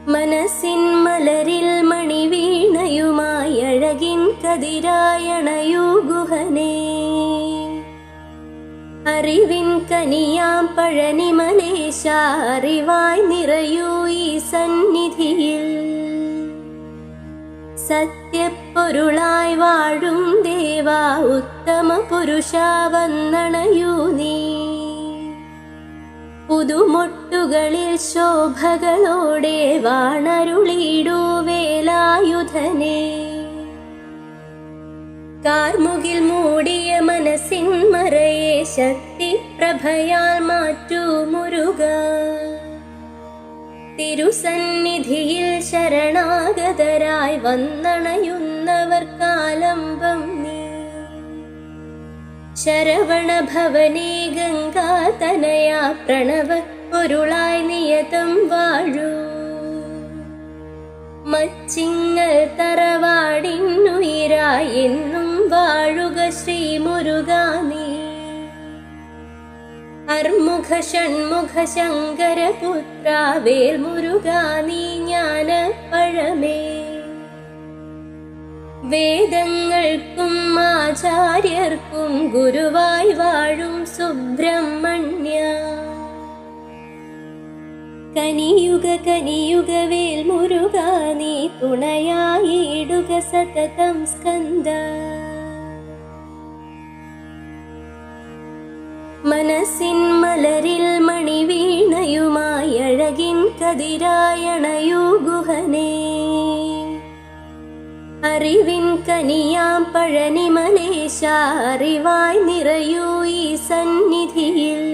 മനസ്സിൻ മലരിൽ മണിവീണയുമായി അഴകിൻ കതിരായണയൂ ഗുഹനേ. അറിവിൻ കനിയാം പഴനിമലേശ അറിവായി നിറയൂ ഈ സന്നിധിയിൽ. സത്യപ്പൊരുളായി വാഴും ദേവാ ഉത്തമ പുരുഷ വന്നണയൂ നീ. പുതുമൊട്ടുകളിൽ ശോഭകളോടെ വാണരുളിടൂ വേലായുധനെ. കാർമുകിൽ മൂടിയ മനസ്സിൻ മറയെ ശക്തി പ്രഭയാൽ മാറ്റൂ മുരുക. തിരുസന്നിധിയിൽ ശരണാഗതരായി വന്നണയുന്നവർക്കാലംബം നീ. ശരവണ ഭവനേ ഗംഗാതനയ പ്രണവ പൊരുളായി നിയതം വാഴൂ. മച്ചിങ്ങൽ തറവാടിന്നുയിരായി എന്നും വാഴുക ശ്രീ മുരുകാ നീ. അർമുഖ ഷൺമുഖ ശങ്കരപുത്ര വേൽ മുരുകാ നീ ജ്ഞാന പഴമേ. വേദങ്ങൾക്കും ആചാര്യർക്കും ഗുരുവായി വാഴും സുബ്രഹ്മണ്യ. കനിയുഗ കനിയുഗ വേൽ മുരുകാ നീ തുണയായിടുക സതതം സ്കന്ദ. മനസ്സിൻ മലരിൽ മണിവീണയുമായി അഴകിൻ കതിരായണയൂ ഗുഹനേ. അറിവിൻ കനിയാം പഴനിമലേശ അറിവായി നിറയൂ ഈ സന്നിധിയിൽ.